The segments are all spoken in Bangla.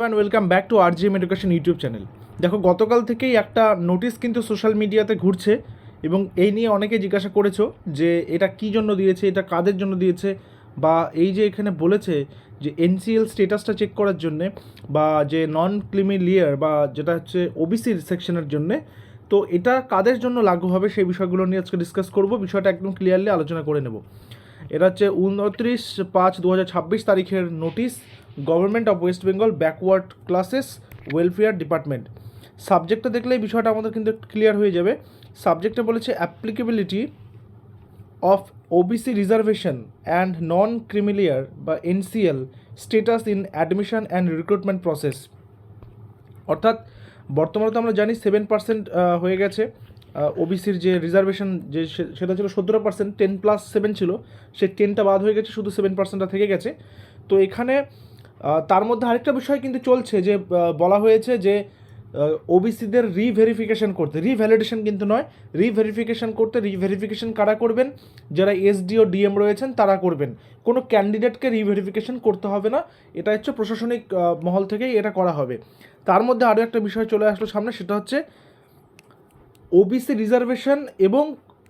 And welcome back to RGM education YouTube channel. দেখো, গতকাল থেকেই একটা নোটিশ কিন্তু সোশ্যাল মিডিয়াতে ঘুরছে এবং এই নিয়ে অনেকে জিজ্ঞাসা করেছো যে এটা কী জন্য দিয়েছে, এটা কাদের জন্য দিয়েছে, বা এই যে এখানে বলেছে যে এনসিএল স্টেটাসটা চেক করার জন্যে, বা যে নন ক্রিমি লেয়ার বা যেটা হচ্ছে ওবিসির সেকশনের জন্যে, তো এটা কাদের জন্য লাগু হবে সেই বিষয়গুলো নিয়ে আজকে ডিসকাস করব। বিষয়টা একদম ক্লিয়ারলি আলোচনা করে নেব। এটা হচ্ছে 29/5/2026 তারিখের notice, government of West Bengal backward classes welfare department. সাবজেক্টটা দেখলেই বিষয়টা আমাদের কিন্তু ক্লিয়ার হয়ে যাবে। সাবজেক্টে বলেছে applicability of OBC reservation and non creamy layer বা NCL status in admission and recruitment process. অর্থাৎ বর্তমানে তো আমরা জানি 7% হয়ে গেছে ওবিসির যে রিজার্ভেশন, যে সেটা ছিল 17%, 10+7 ছিল, সে 10টা বাদ হয়ে গেছে, শুধু 7%টা থেকে গেছে। তো এখানে তার মধ্যে আরেকটা বিষয় কিন্তু চলছে, যে বলা হয়েছে যে ওবিসিদের রিভেরিফিকেশন করতে, রিভ্যালিডেশন কিন্তু নয়, রিভেরিফিকেশন করতে। রিভেরিফিকেশন কারা করবেন? যারা এসডি ও ডিএম রয়েছেন তারা করবেন। কোনো ক্যান্ডিডেটকে রিভেরিফিকেশন করতে হবে না, এটা হচ্ছে প্রশাসনিক মহল থেকেই এটা করা হবে। তার মধ্যে আরও একটা বিষয় চলে আসলো সামনে, সেটা হচ্ছে ওবিসি রিজার্ভেশন এবং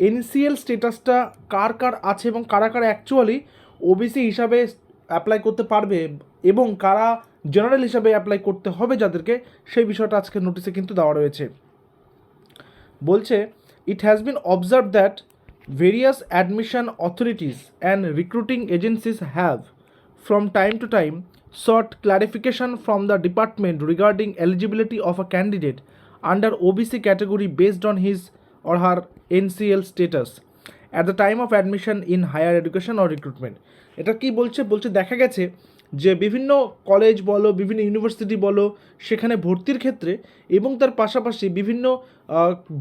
এনসিএল স্টেটাসটা কার কার আছে এবং কারা কারা অ্যাকচুয়ালি ওবিসি হিসাবে অ্যাপ্লাই করতে পারবে এবং কারা জেনারেল হিসাবে অ্যাপ্লাই করতে হবে যাদেরকে, সেই বিষয়টা আজকে নোটিশে কিন্তু দেওয়া রয়েছে। বলছে, it has been observe that various admission authorities and recruiting agencies have from time to time sought clarification from the department regarding eligibility of a candidate under OBC category based on his or her NCL status at the time of admission in higher education or recruitment. এটা কি বলছে? দেখা গেছে যে বিভিন্ন কলেজ বলো, বিভিন্ন ইউনিভার্সিটি বলো, সেখানে ভর্তির ক্ষেত্রে এবং তার পাশাপাশি বিভিন্ন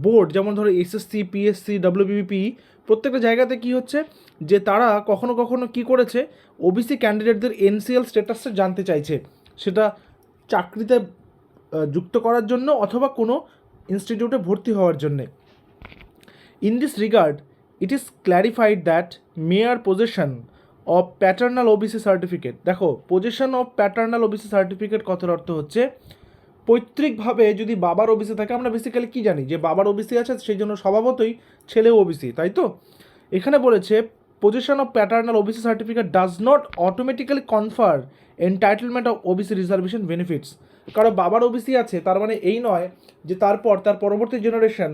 বোর্ড, যেমন ধরো এসএসসি, পিএসসি, ডব্লিউবিপি, প্রত্যেকটা জায়গাতে কি হচ্ছে যে তারা কখনো কখনো কি করেছে, ওবিসি ক্যান্ডিডেটদের এনসিএল স্ট্যাটাসটা জানতে চাইছে, সেটা চাকরিতে যুক্ত করার জন্য অথবা কোনো ইনস্টিটিউটে ভর্তি হওয়ার জন্যে। In this regard it is clarified that mere possession of paternal OBC certificate. দেখো, possession of paternal OBC certificate কথার অর্থ হচ্ছে পৈতৃকভাবে যদি বাবার ওবিসি থাকে, আমরা বেসিক্যালি কী জানি যে বাবার ওবিসি আছে, সেই জন্য স্বভাবতই ছেলেও ওবিসি, তাই তো? এখানে বলেছে position of paternal OBC certificate does not automatically কনফার entitlement of OBC reservation benefits. কারণ বাবার ওবিসি আছে তার মানে এই নয় যে তার পরবর্তী জেনারেশন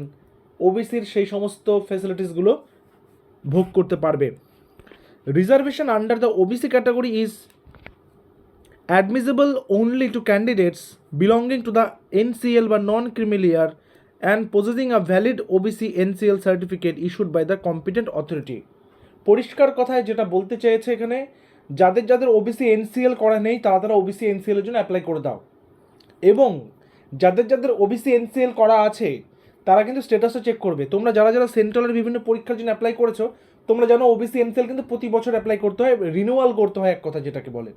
ওবিসির সেই সমস্ত ফ্যাসিলিটিসগুলো ভোগ করতে পারবে। Reservation under the OBC category is admissible only to candidates belonging to the NCL বা non-creamy layer and possessing a valid OBC NCL certificate issued by the competent authority. পরিষ্কার কথায় যেটা বলতে চেয়েছে এখানে, যাদের যাদের ওবিসি এনসিএল করা নেই তারা ওবিসি এনসিএল এর জন্য অ্যাপ্লাই করে দাও, এবং যাদের যাদের ওবিসি এনসিএল করা আছে তারা কিন্তু স্ট্যাটাসও চেক করবে। তোমরা যারা যারা সেন্ট্রালের বিভিন্ন পরীক্ষার জন্য অ্যাপ্লাই করেছো, তোমরা জানো ওবিসি এনসিএল কিন্তু প্রতি বছর অ্যাপ্লাই করতে হয়, রিনিউয়াল করতে হয় এক কথা যেটাকে বলে।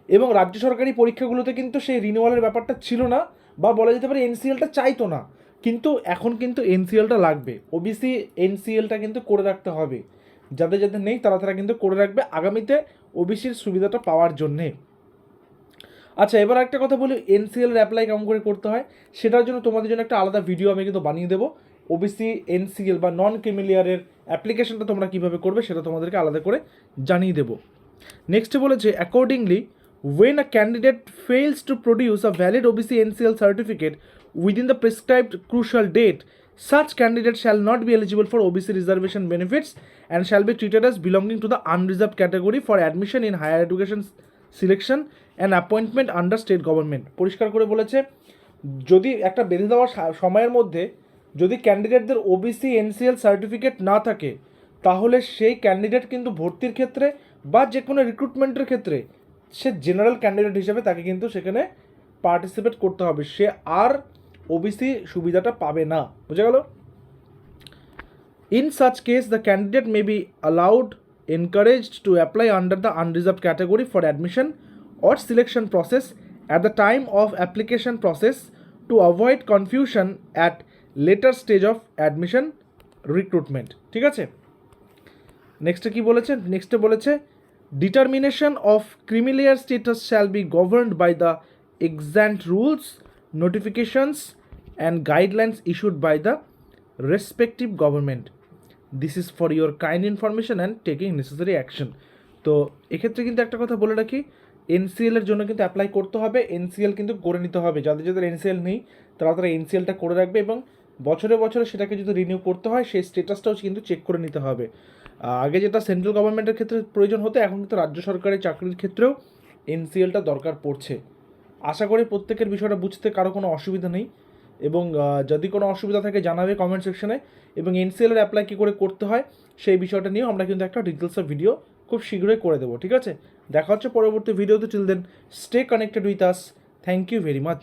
এবং রাজ্য সরকারি পরীক্ষাগুলোতে কিন্তু সেই রিনিউয়ালের ব্যাপারটা ছিল না, বা বলা যেতে পারে এনসিএলটা চাইতো না, কিন্তু এখন কিন্তু এনসিএলটা লাগবে, ওবিসি এনসিএলটা কিন্তু করে রাখতে হবে। যাদের যাদের নেই তারা কিন্তু করে রাখবে আগামীতে ওবিসির সুবিধাটা পাওয়ার জন্যে। আচ্ছা, এবার একটা কথা বলি, এনসিএল অ্যাপ্লাই কেমন করে করতে হয় সেটার জন্য তোমাদের জন্য একটা আলাদা ভিডিও আমি কিন্তু বানিয়ে দেবো। ওবিসি এনসিএল বা নন ক্রিমিলিয়ারের অ্যাপ্লিকেশনটা তোমরা কীভাবে করবে সেটা তোমাদেরকে আলাদা করে জানিয়ে দেবো। নেক্সটে বলেছে, accordingly when a candidate fails to produce a valid OBC NCL certificate within the prescribed crucial date, such candidate shall not be eligible for OBC reservation benefits and shall be treated as belonging to the unreserved category for admission in higher education selection and appointment under state government. পরিষ্কার করে বলেছে, যদি একটা বেঁধে দেওয়া সময়ের মধ্যে যদি ক্যান্ডিডেটদের ওবিসি এনসিএল সার্টিফিকেট না থাকে, তাহলে সেই ক্যান্ডিডেট কিন্তু ভর্তির ক্ষেত্রে বা যে কোনো রিক্রুটমেন্টের ক্ষেত্রে সে জেনারেল ক্যান্ডিডেট হিসেবে তাকে কিন্তু সেখানে পার্টিসিপেট করতে হবে, সে আর ওবিসি সুবিধাটা পাবে না। বুঝে গেল? In such case the candidate may be allowed encouraged to apply under the unreserved category for admission or selection process at the time of application process to avoid confusion at letter stage of admission recruitment. ঠিক আছে, নেক্সটে কি বলেছে? নেক্সটে বলেছে, determination of creamy layer status shall be governed by the extant rules, notifications and guidelines issued by the respective government. This is for your kind information and taking necessary action. তো এক্ষেত্রে কিন্তু একটা কথা বলে রাখি, এনসিএল এর জন্য কিন্তু অ্যাপ্লাই করতে হবে, এনসিএল কিন্তু করে নিতে হবে। যাদের যাদের এনসিএল নেই তারা এনসিএলটা করে রাখবে এবং বছরে বছরে সেটাকে যদি রিনিউ করতে হয় সেই স্টেটাসটাও কিন্তু চেক করে নিতে হবে। আগে যেটা সেন্ট্রাল গভর্নমেন্টের ক্ষেত্রে প্রয়োজন হতো, এখন কিন্তু রাজ্য সরকারের চাকরির ক্ষেত্রেও এনসিএলটা দরকার পড়ছে। আশা করি প্রত্যেকের বিষয়টা বুঝতে কারো কোনো অসুবিধা নেই, এবং যদি কোনো অসুবিধা থাকে জানাবে কমেন্ট সেকশনে, এবং এনসিএলের অ্যাপ্লাই কী করে করতে হয় সেই বিষয়টা নিয়েও আমরা কিন্তু একটা ডিটেলসের ভিডিও খুব শীঘ্রই করে দেবো। ঠিক আছে, দেখা হচ্ছে পরবর্তী ভিডিওতে। Till then stay connected with us. Thank you very much.